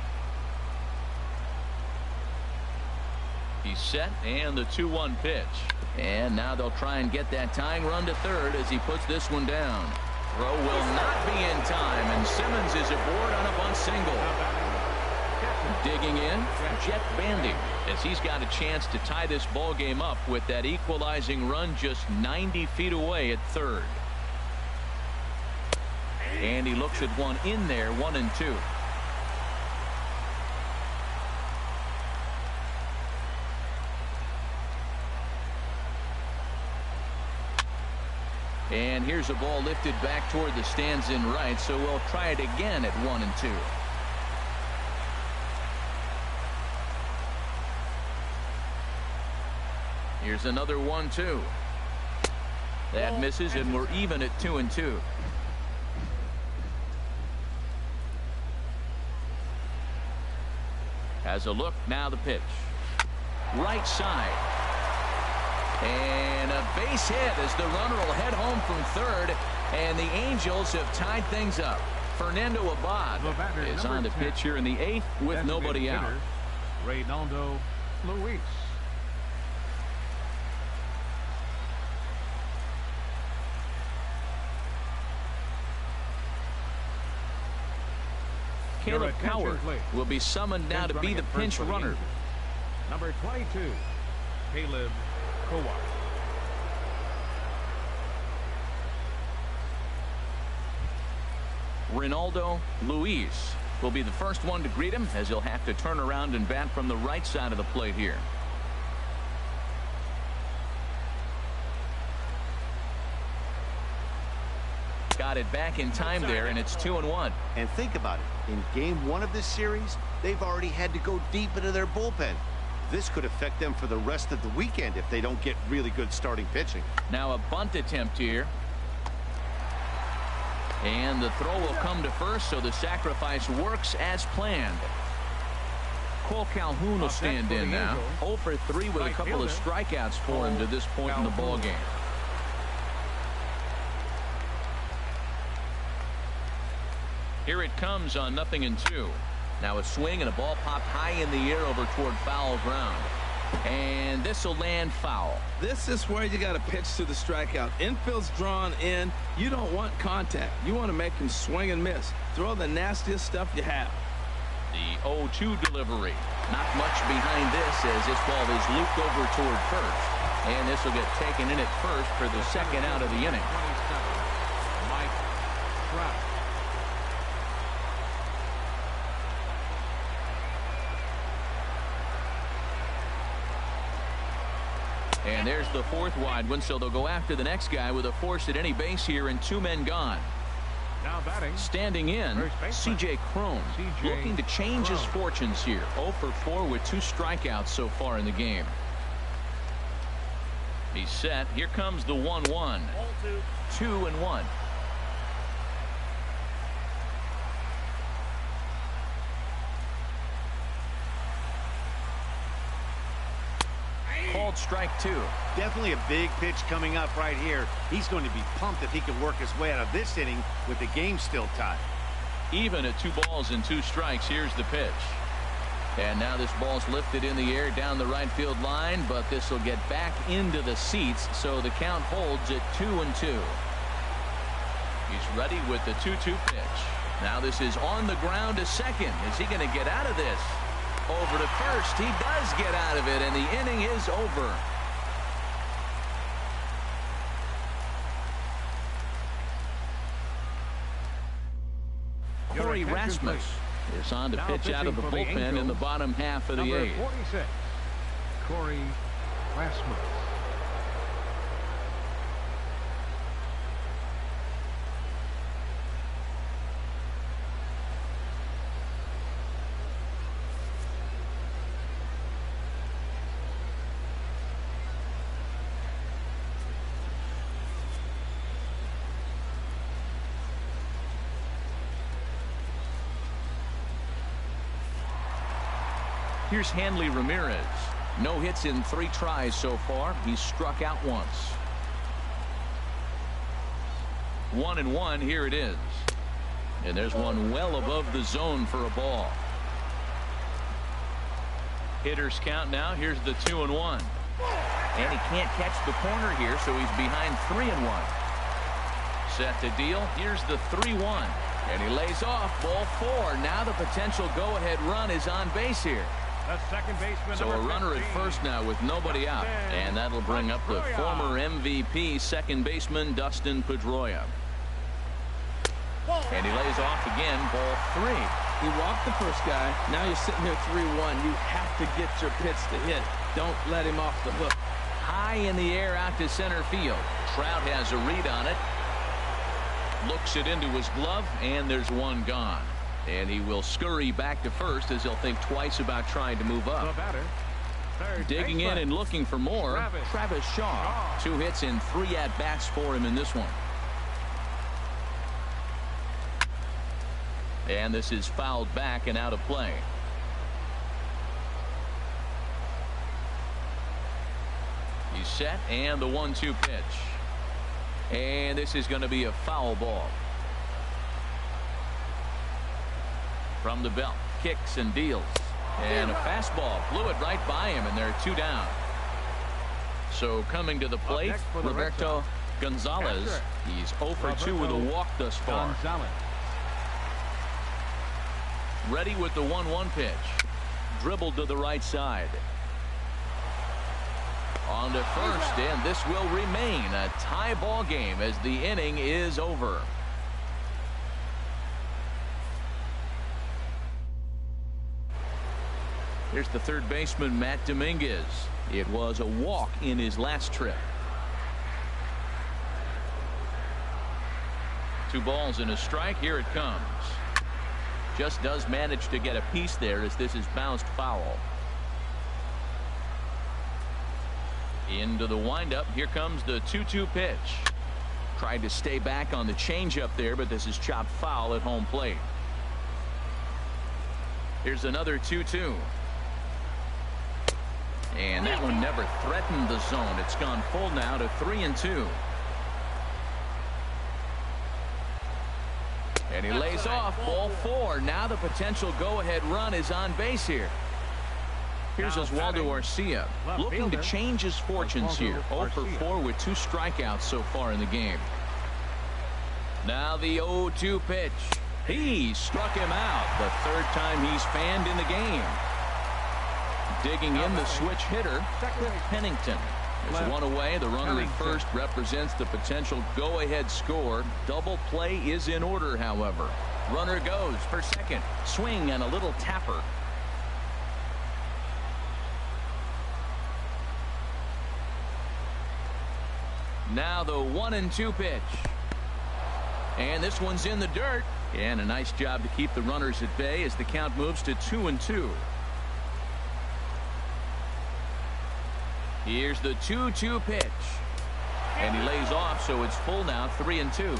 He's set, and the 2-1 pitch. And now they'll try and get that tying run to third as he puts this one down. Throw will not be in time, and Simmons is aboard on a bunt single. Digging in, Jet Bandy, as he's got a chance to tie this ball game up with that equalizing run just 90 feet away at third. And he looks at one in there, 1-2. And here's a ball lifted back toward the stands in right, so we'll try it again at 1-2. Here's another 1-2. That misses, and we're even at 2-2. Has a look, now the pitch. Right side. And a base hit as the runner will head home from third, and the Angels have tied things up. Fernando Abad is on the pitch here in the 8th with nobody out. Reynaldo Luis. Caleb Coward will be summoned now to be the pinch runner. Number 22, Caleb Coward. Reynaldo Luis will be the first one to greet him as he'll have to turn around and bat from the right side of the plate here. Got it back in time there, and it's 2-1. And think about it. In game 1 of this series, they've already had to go deep into their bullpen. This could affect them for the rest of the weekend if they don't get really good starting pitching. Now a bunt attempt here. And the throw will come to first, so the sacrifice works as planned. Cole Calhoun will stand in now. 0 for 3 with a couple of strikeouts for him to this point in the ball game. Here it comes on 0-2. Now a swing and a ball popped high in the air over toward foul ground. And this will land foul. This is where you got to pitch to the strikeout. Infield's drawn in. You don't want contact. You want to make him swing and miss. Throw the nastiest stuff you have. The 0-2 delivery. Not much behind this as this ball is looped over toward first. And this will get taken in at first for the second out of the inning. 27, Mike Trout. And there's the fourth wide one, so they'll go after the next guy with a force at any base here and 2 men gone. Now batting. Standing in, C.J. Cron, looking to change his fortunes here. 0 for 4 with 2 strikeouts so far in the game. He's set. Here comes the 1-1. 2-1. Called strike 2. Definitely a big pitch coming up right here. He's going to be pumped if he can work his way out of this inning with the game still tied. Even at 2 balls and 2 strikes. Here's the pitch. And now this ball's lifted in the air down the right field line, but this will get back into the seats, so the count holds at 2-2. He's ready with the 2-2 pitch. Now this is on the ground to second. Is he going to get out of this? Over to first. He does get out of it, and the inning is over. Corey Rasmus is on to pitch out of the bullpen in the bottom half of the 8th. 46, Corey Rasmus. Here's Hanley Ramirez. No hits in 3 tries so far. He's struck out once. 1-1. Here it is. And there's one well above the zone for a ball. Hitters count now. Here's the 2-1. And he can't catch the corner here, so he's behind 3-1. Set to deal. Here's the 3-1. And he lays off. Ball 4. Now the potential go-ahead run is on base here. The second baseman, so a runner 15. at first now with nobody out. And that'll bring up the former MVP second baseman Dustin Pedroia. And he lays off again. Ball 3. He walked the first guy. Now you're sitting here 3-1. You have to get your pitch to hit. Don't let him off the hook. High in the air out to center field. Trout has a read on it. Looks it into his glove, and there's one gone. And he will scurry back to first as he'll think twice about trying to move up. The batter, digging in and looking for more, Travis Shaw. 2 hits and 3 at-bats for him in this one. And this is fouled back and out of play. He's set, and the 1-2 pitch. And this is going to be a foul ball. From the belt, kicks and deals, and a fastball blew it right by him, and they're 2 down. So coming to the plate, Roberto Gonzalez. He's 0 for 2 with a walk thus far. Ready with the 1-1 pitch. Dribbled to the right side. On to first, and this will remain a tie ball game as the inning is over. Here's the third baseman, Matt Dominguez. It was a walk in his last trip. 2 balls and a strike. Here it comes. Just does manage to get a piece there as this is bounced foul. Into the windup. Here comes the 2-2 pitch. Tried to stay back on the changeup there, but this is chopped foul at home plate. Here's another 2-2. And that one never threatened the zone. It's gone full now to 3-2. And he lays off. Ball 4. Now the potential go-ahead run is on base here. Here's Oswaldo Arcia looking to change his fortunes here. 0 for 4 with 2 strikeouts so far in the game. Now the 0-2 pitch. He struck him out. The 3rd time he's fanned in the game. Digging in the switch hitter, Pennington. There's one away. The runner at first represents the potential go-ahead score. Double play is in order, however. Runner goes for second. Swing and a little tapper. Now the 1-2 pitch. And this one's in the dirt. And a nice job to keep the runners at bay as the count moves to 2-2. Here's the 2-2 pitch. And he lays off, so it's full now, 3-2.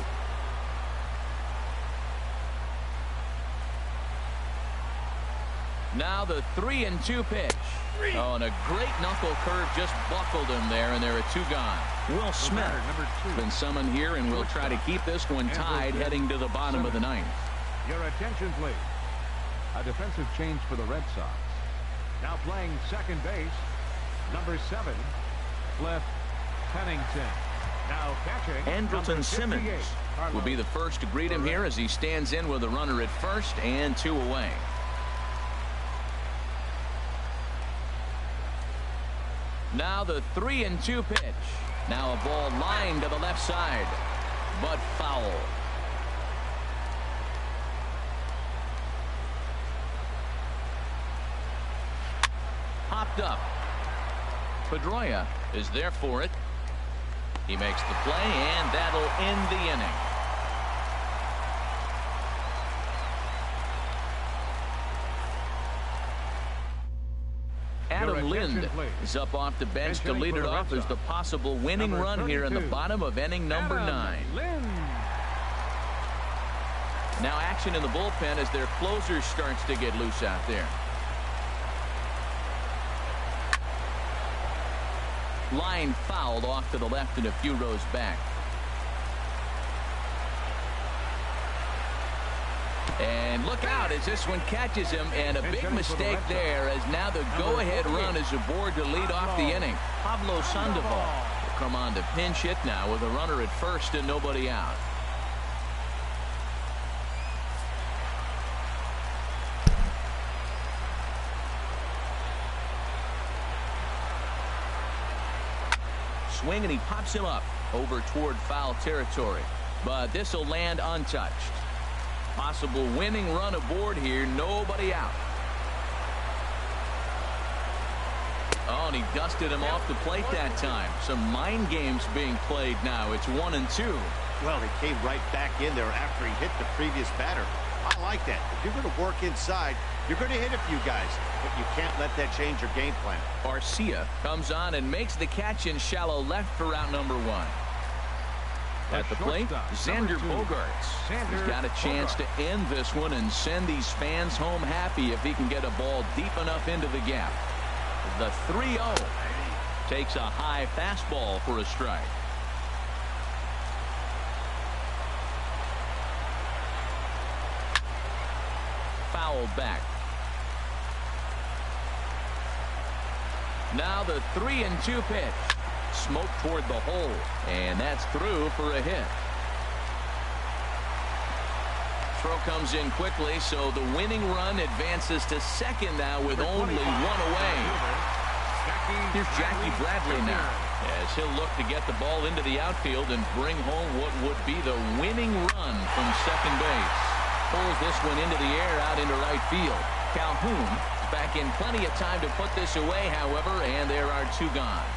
Now the 3-2 pitch. Oh, and a great knuckle curve just buckled him there, and there are 2 gone. Will Smith has been summoned here, and will try to keep this one tied heading to the bottom of the 9th. Your attention, please. A defensive change for the Red Sox. Now playing second base, number 7, Cliff Pennington. Now catching, Andrelton Simmons will be the first to greet him here as he stands in with a runner at first and 2 away. Now the 3-2 pitch. Now a ball lined to the left side, but foul. Popped up. Pedroia is there for it. He makes the play, and that'll end the inning. Adam Lind is up off the bench to lead it off as the possible winning run here in the bottom of inning number 9. Now action in the bullpen as their closer starts to get loose out there. Line fouled off to the left and a few rows back. And look out as this one catches him, and a big mistake there as now the go-ahead run is aboard to lead off the inning. Pablo Sandoval will come on to pinch hit now with a runner at first and nobody out. Swing, and he pops him up over toward foul territory, but this will land untouched. Possible winning run aboard here, nobody out. Oh, and he dusted him off the plate that time. Some mind games being played now. It's 1-2. Well, he came right back in there after he hit the previous batter. I like that. If you're going to work inside, you're going to hit a few guys, but you can't let that change your game plan. Arcia comes on and makes the catch in shallow left for out number 1. At the plate, Xander Bogaerts. He's got a chance to end this one and send these fans home happy if he can get a ball deep enough into the gap. The 3-0 takes a high fastball for a strike. Fouled back. Now the 3-2 pitch. Smoke toward the hole, and that's through for a hit. Throw comes in quickly, so the winning run advances to second now with only 1 away. Here's Jackie Bradley now as he'll look to get the ball into the outfield and bring home what would be the winning run from second base. Pulls this one into the air out into right field. Calhoun back in plenty of time to put this away, however, and there are 2 gone.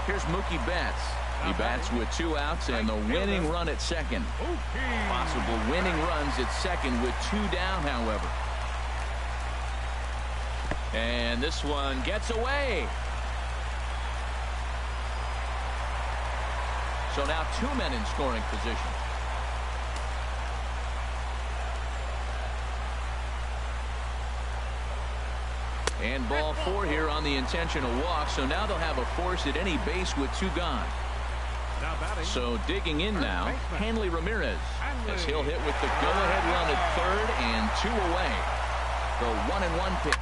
Here's Mookie Betts. He bats with 2 outs and the winning run at second. Possible winning runs at second with 2 down, however. And this one gets away. So now 2 men in scoring position. And ball 4 here on the intentional walk. So now they'll have a force at any base with 2 gone. So digging in now, Hanley Ramirez, as he'll hit with the go-ahead run at third and 2 away. The 1-1 pitch.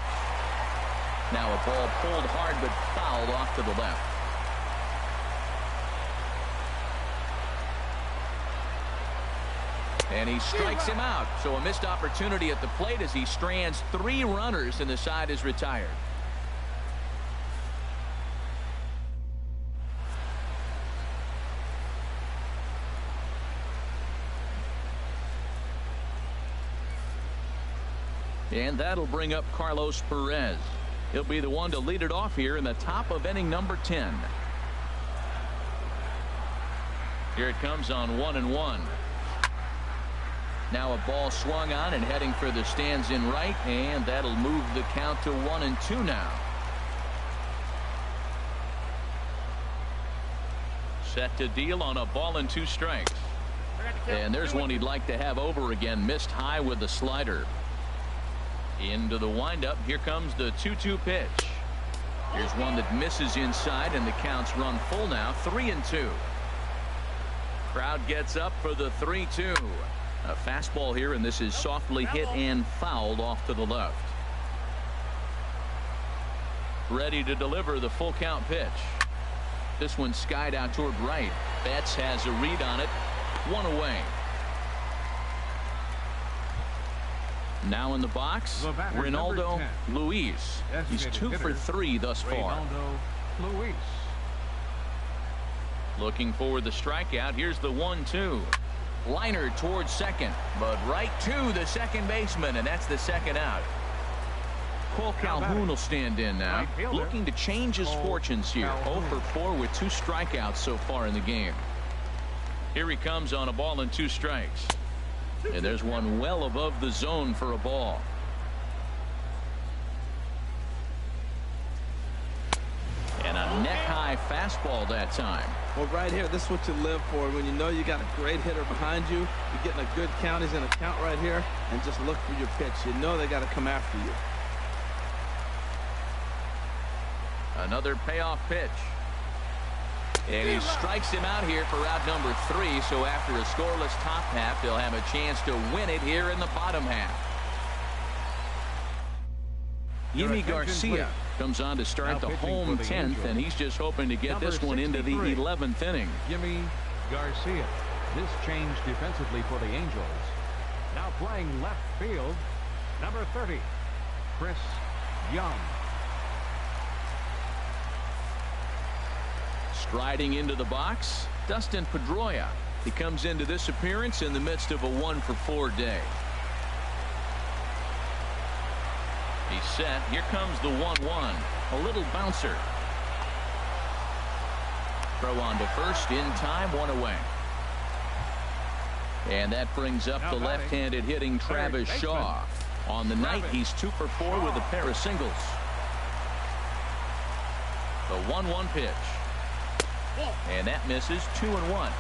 Now a ball pulled hard but fouled off to the left. And he strikes him out. So a missed opportunity at the plate as he strands 3 runners and the side is retired. And that'll bring up Carlos Perez. He'll be the one to lead it off here in the top of inning number 10. Here it comes on 1-1. Now a ball swung on and heading for the stands in right, and that'll move the count to 1-2 now. Set to deal on a ball and 2 strikes. And there's one he'd like to have over again. Missed high with the slider. Into the windup. Here comes the 2-2 pitch. Here's one that misses inside, and the count's run full now. 3-2. Crowd gets up for the 3-2. A fastball here, and this is softly hit and fouled off to the left. Ready to deliver the full count pitch. This one skied out toward right. Betts has a read on it. 1 away. Now in the box, Ronaldo Luis. He's 2 for 3 thus far. Luis. Looking for the strikeout. Here's the 1-2. Liner towards second, but right to the second baseman, and that's the second out. Cole Calhoun will stand in now, looking to change his fortunes here. 0 for 4 with 2 strikeouts so far in the game. Here he comes on a ball and 2 strikes. And there's one well above the zone for a ball. And a neck-high fastball that time. Well, right here, this is what you live for. When you know you got a great hitter behind you, you're getting a good count. He's in a count right here, and just look for your pitch. You know they got to come after you. Another payoff pitch. And he strikes him out here for out number 3. So after a scoreless top half, they'll have a chance to win it here in the bottom half. Yimi Garcia comes on to start the home 10th, and he's just hoping to get this one into the 11th inning. Yimi Garcia. This change defensively for the Angels. Now playing left field, number 30, Chris Young. Striding into the box, Dustin Pedroia. He comes into this appearance in the midst of a 1 for 4 day. He's set. Here comes the 1-1. A little bouncer. Throw on to first in time. 1 away. And that brings up the left-handed hitting Travis Shaw. On the night, he's 2 for 4 with a pair of singles. The 1-1 pitch. And that misses. 2-1.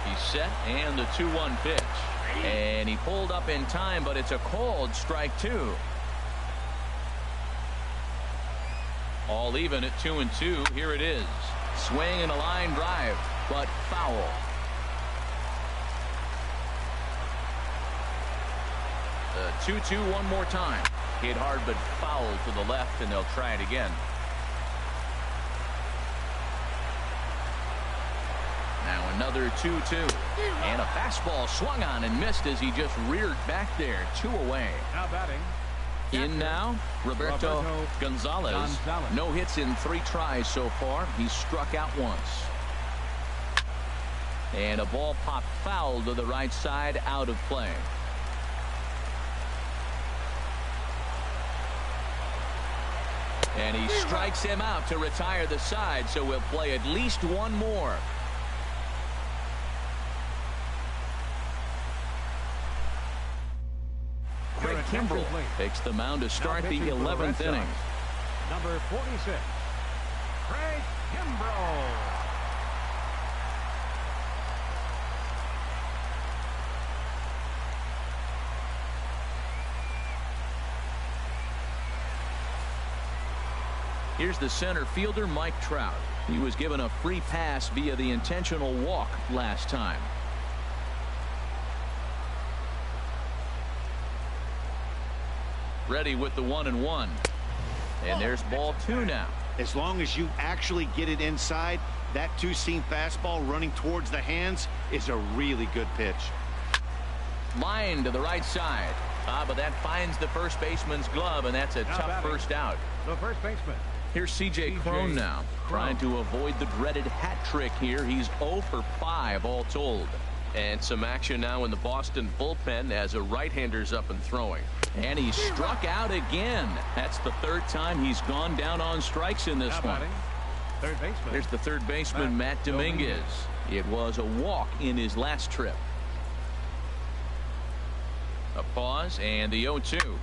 He's set, and the 2-1 pitch. And he pulled up in time, but it's a called strike 2. All even at 2-2. Here it is. Swing and a line drive, but foul. The 2-2 one more time. Hit hard, but foul to the left, and they'll try it again. Now another 2-2. And a fastball swung on and missed as he just reared back there. 2 away. Now batting. In now, Roberto Gonzalez. No hits in 3 tries so far. He's struck out once. And a ball popped foul to the right side, out of play. And he strikes him out to retire the side, so we'll play at least one more. Craig Kimbrell takes the mound to start the 11th inning. Number 46, Craig Kimbrell. Here's the center fielder, Mike Trout. He was given a free pass via the intentional walk last time. Ready with the 1-1. And there's ball 2 now. As long as you actually get it inside, that 2-seam fastball running towards the hands is a really good pitch. Line to the right side. But that finds the first baseman's glove, and that's a tough first out. The first baseman. Here's C.J. Cron now, trying to avoid the dreaded hat trick here. He's 0 for 5 all told. And some action now in the Boston bullpen as a right-hander's up and throwing. And he struck out again. That's the third time he's gone down on strikes in this one. Third baseman. Here's the third baseman, Matt Dominguez. It was a walk in his last trip. A pause and the 0-2.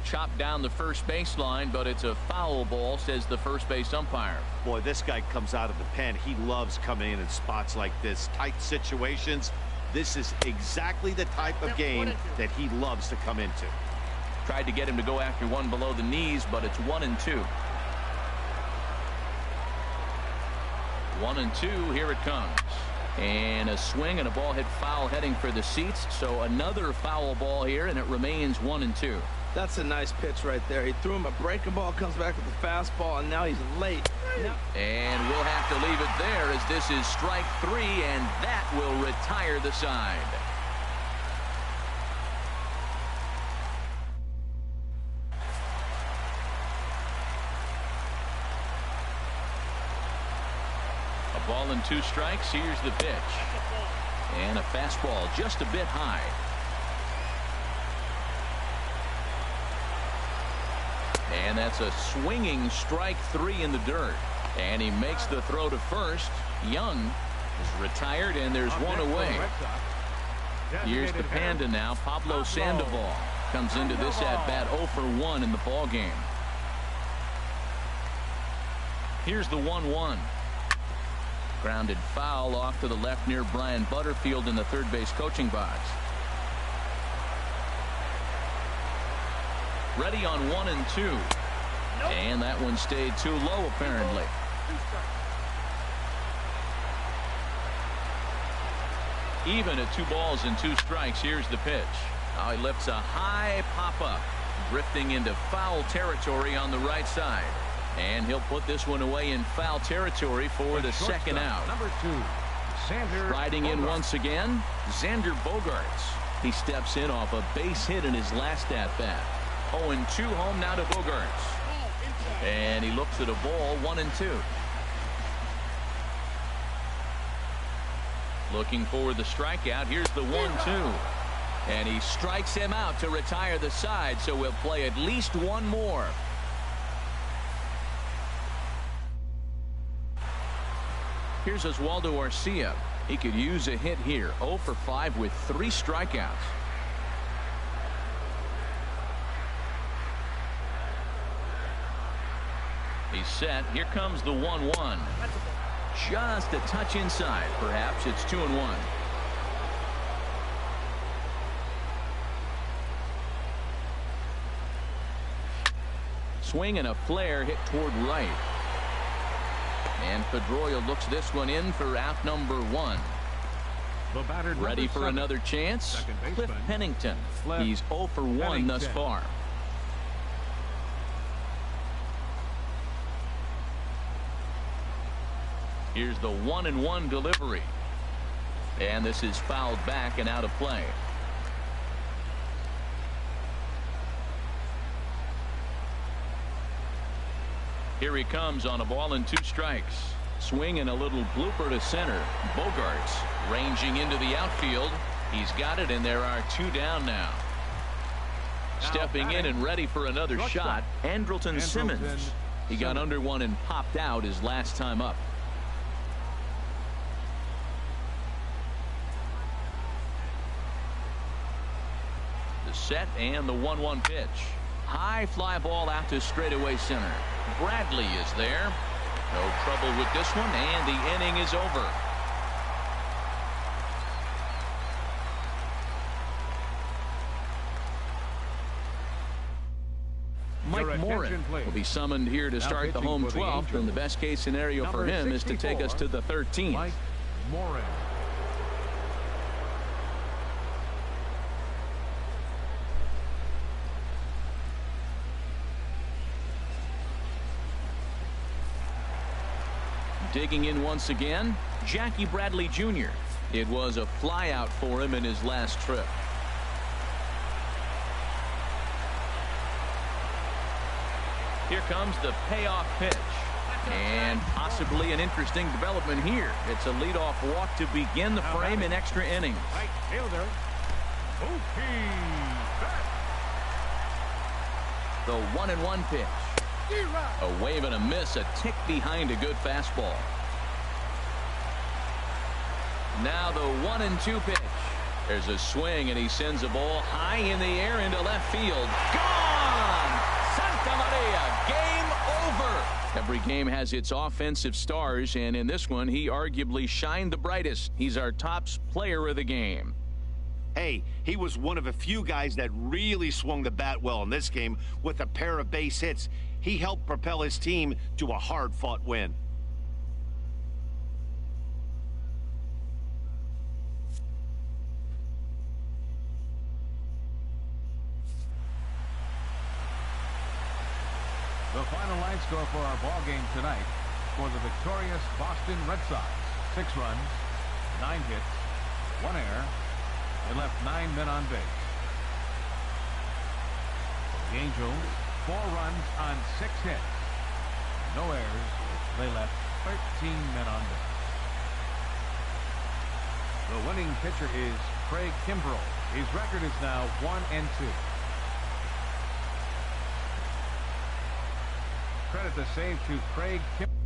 Chopped down the first baseline, but it's a foul ball, says the first base umpire. Boy, this guy comes out of the pen. He loves coming in spots like this, tight situations. This is exactly the type of game that he loves to come into. Tried to get him to go after one below the knees, but it's 1-2. 1-2. Here it comes. And a swing and a ball hit foul heading for the seats. So another foul ball here, and it remains 1-2. That's a nice pitch right there. He threw him a breaking ball, comes back with a fastball, and now he's late. And we'll have to leave it there as this is strike 3, and that will retire the side. A ball and 2 strikes. Here's the pitch. And a fastball just a bit high. And that's a swinging strike 3 in the dirt. And he makes the throw to first. Young is retired, and there's one away. Here's the Panda now. Pablo Sandoval comes into this at-bat 0 for 1 in the ball game. Here's the 1-1. Grounded foul off to the left near Brian Butterfield in the third base coaching box. Ready on 1 and 2. And that one stayed too low, apparently. Even at 2 balls and 2 strikes. Here's the pitch. Now he lifts a high pop-up, drifting into foul territory on the right side. And he'll put this one away in foul territory for the second out. Number 2, Xander Riding in Bogaerts. once again, Xander Bogaerts. He steps in off a base hit in his last at-bat. 0-2 home now to Bogaerts. And he looks at a ball 1-2. Looking for the strikeout. Here's the 1-2. And he strikes him out to retire the side, so we'll play at least one more. Here's Oswaldo Arcia. He could use a hit here. 0 for 5 with 3 strikeouts. He's set. Here comes the 1-1. Just a touch inside. Perhaps it's 2-1. Swing and a flare hit toward right. And Pedroia looks this one in for out number 1. The batter, Ready number for 7. another chance. Second Cliff baseman, Pennington. Cliff He's 0 for 1 thus Pennington. far. Here's the 1-1 delivery. And this is fouled back and out of play. Here he comes on a ball and 2 strikes. Swing and a little blooper to center. Bogaerts ranging into the outfield. He's got it, and there are 2 down now. Stepping in and ready for another shot, Andrelton Simmons. He got under one and popped out his last time up. The set and the 1-1 pitch. High fly ball out to straightaway center. Bradley is there. No trouble with this one, and the inning is over. Mike Morin will be summoned here to start the home 12th, and the best case scenario for him is to take us to the 13th. Mike Morin. Digging in once again, Jackie Bradley Jr. It was a flyout for him in his last trip. Here comes the payoff pitch. And possibly an interesting development here. It's a leadoff walk to begin the frame in extra innings. Right fielder, Mookie Betts. The 1-1 pitch. A wave and a miss, a tick behind a good fastball. Now the 1-2 pitch. There's a swing, and he sends a ball high in the air into left field. Gone! Santa Maria, game over. Every game has its offensive stars, and in this one, he arguably shined the brightest. He's our top player of the game. Hey, he was one of a few guys that really swung the bat well in this game with a pair of base hits. He helped propel his team to a hard-fought win. The final line score for our ball game tonight for the victorious Boston Red Sox: 6 runs, 9 hits, 1 error. They left 9 men on base. The Angels, 4 runs on 6 hits, no errors. They left 13 men on base. The winning pitcher is Craig Kimbrell. His record is now 1-2. Credit the save to Craig Kimbrell.